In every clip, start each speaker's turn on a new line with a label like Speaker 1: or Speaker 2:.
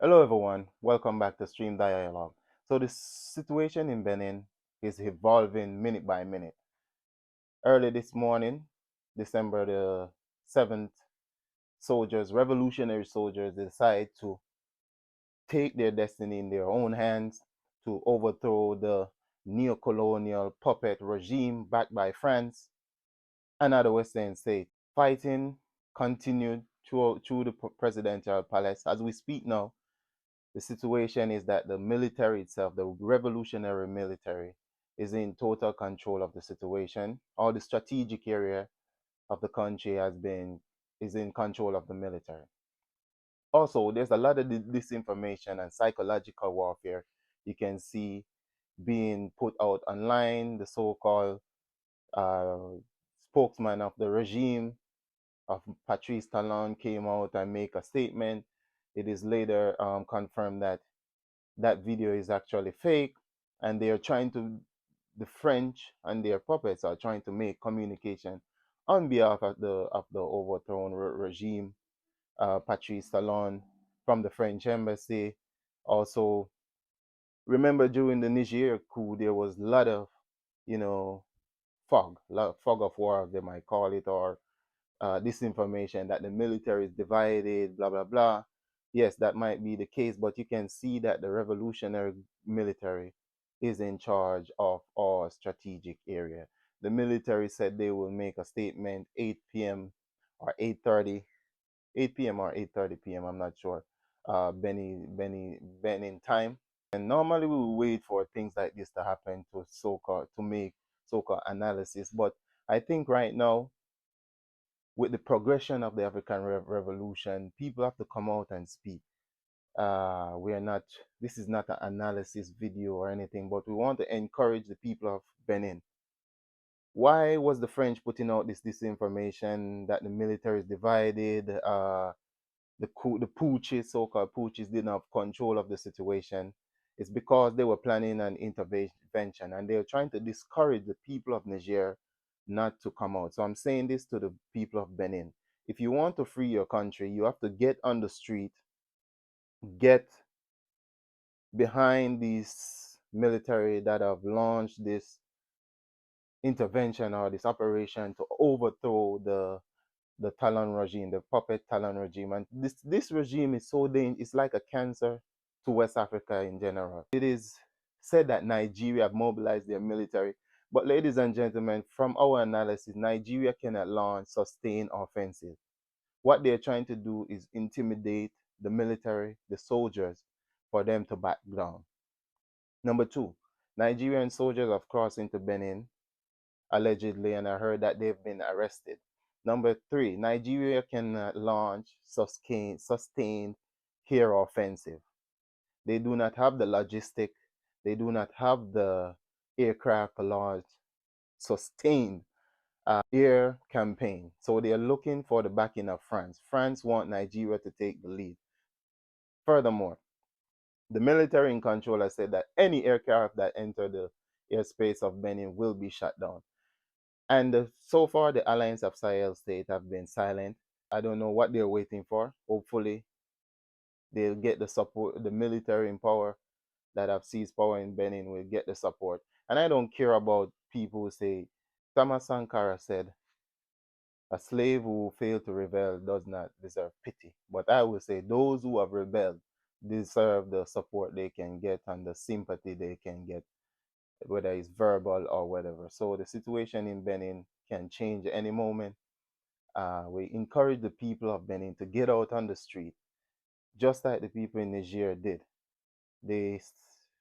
Speaker 1: Hello, everyone. Welcome back to Stream Dialogue. So, the situation in Benin is evolving minute by minute. Early this morning, December the 7th, revolutionary soldiers, decide to take their destiny in their own hands to overthrow the neo-colonial puppet regime backed by France and other Western states. Fighting continued through the presidential palace. As we speak now, the situation is that the military itself, the revolutionary military, is in total control of the situation. All the strategic area of the country is in control of the military. Also, there's a lot of disinformation and psychological warfare you can see being put out online. The so-called uh, spokesman of the regime of Patrice Talon came out and make a statement. It is later confirmed that that video is actually fake, and they are trying to, the French and their puppets are trying to make communication on behalf of the overthrown regime, Patrice Talon, from the French embassy. Also, remember during the Niger coup, there was a lot of, you know, fog of war, they might call it, or disinformation that the military is divided, blah, blah, blah. Yes, that might be the case, but you can see that the revolutionary military is in charge of our strategic area. The military said they will make a statement 8 p.m. or 8:30, 8 p.m. or 8:30 p.m. I'm not sure. Benin time. And normally we will wait for things like this to happen to make so-called analysis. But I think right now, with the progression of the African Revolution, people have to come out and speak. We are not, this is not an analysis video or anything, but we want to encourage the people of Benin. Why was the French putting out this disinformation that the military is divided? The pooches, so-called pooches, didn't have control of the situation. It's because they were planning an intervention and they were trying to discourage the people of Niger not to come out. So I'm saying this to the people of Benin. If you want to free your country, you have to get on the street, get behind these military that have launched this intervention or this operation to overthrow the Talon regime, the puppet Talon regime. And this regime is so dangerous, it's like a cancer to West Africa in general. It is said that Nigeria have mobilized their military. But ladies and gentlemen, from our analysis, Nigeria cannot launch sustained offensive. What they're trying to do is intimidate the military, the soldiers, for them to back down. Number two, Nigerian soldiers have crossed into Benin allegedly, and I heard that they've been arrested. Number three, Nigeria cannot launch sustained air offensive. They do not have the logistic, they do not have the aircraft to launch sustained air campaign. So they are looking for the backing of France. France want Nigeria to take the lead. Furthermore, the military in control has said that any aircraft that enter the airspace of Benin will be shut down. And so far, the Alliance of Sahel State have been silent. I don't know what they're waiting for. Hopefully, they'll get the support. The military in power that have seized power in Benin will get the support. And I don't care about people who say, Thomas Sankara said, a slave who failed to rebel does not deserve pity. But I will say those who have rebelled deserve the support they can get and the sympathy they can get, whether it's verbal or whatever. So the situation in Benin can change any moment. We encourage the people of Benin to get out on the street, just like the people in Niger did. They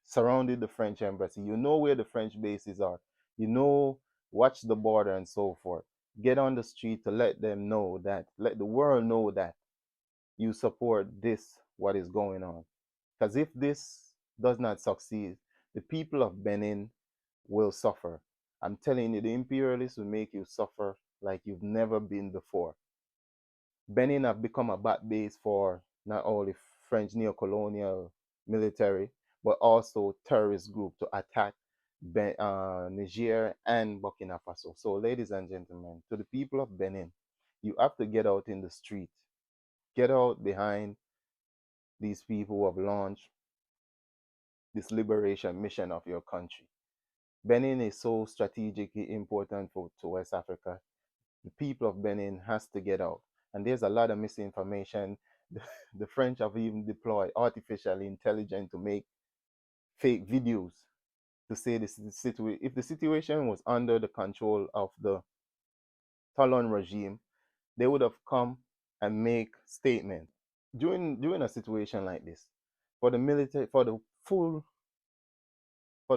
Speaker 1: surrounded the French embassy. You know where the French bases are. You know, watch the border and so forth. Get on the street to let them know that, let the world know that you support this, what is going on. Because if this does not succeed, the people of Benin will suffer. I'm telling you, the imperialists will make you suffer like you've never been before. Benin have become a bat base for not only French neo-colonial military, but also terrorist group to attack Niger and Burkina Faso. So, ladies and gentlemen, to the people of Benin, you have to get out in the street, get out behind these people who have launched this liberation mission of your country. Benin is so strategically important to West Africa. The people of Benin has to get out. And there's a lot of misinformation. The French have even deployed artificial intelligence to make fake videos to say this situation. If the situation was under the control of the Talon regime, they would have come and make statement during a situation like this. For the military, for the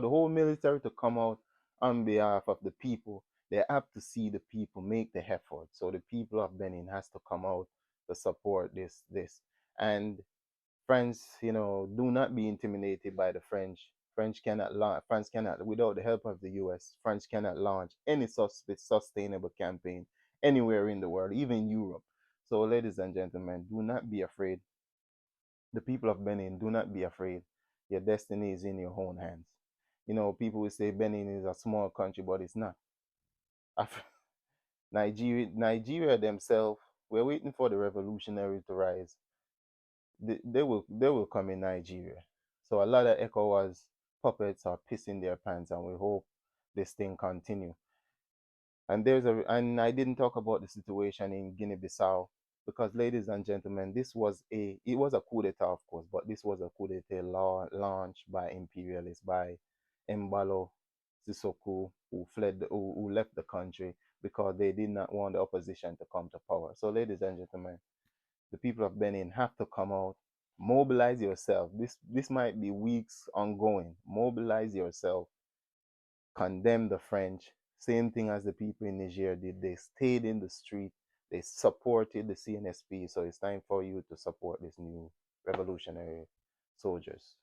Speaker 1: whole military to come out on behalf of the people, they have to see the people make the effort. So the people of Benin has to come out to support this. And France, do not be intimidated by the French. French cannot launch. France cannot, without the help of the U.S. France cannot launch any sustainable campaign anywhere in the world, even Europe. So, ladies and gentlemen, do not be afraid. The people of Benin, do not be afraid. Your destiny is in your own hands. People will say Benin is a small country, but it's not. Nigeria themselves, we're waiting for the revolutionary to rise. They will come in Nigeria. So a lot of ECOWAS puppets are pissing their pants, and we hope this thing continue. And I didn't talk about the situation in Guinea-Bissau because, ladies and gentlemen, it was a coup d'etat, of course, but this was a coup d'etat launched by imperialists, by Mbalo Sissoko, who left the country because they did not want the opposition to come to power. So, ladies and gentlemen, the people of Benin have to come out, mobilize yourself. This might be weeks ongoing. Mobilize yourself, condemn the French. Same thing as the people in Niger did. They stayed in the street. They supported the CNSP. So it's time for you to support this new revolutionary soldiers.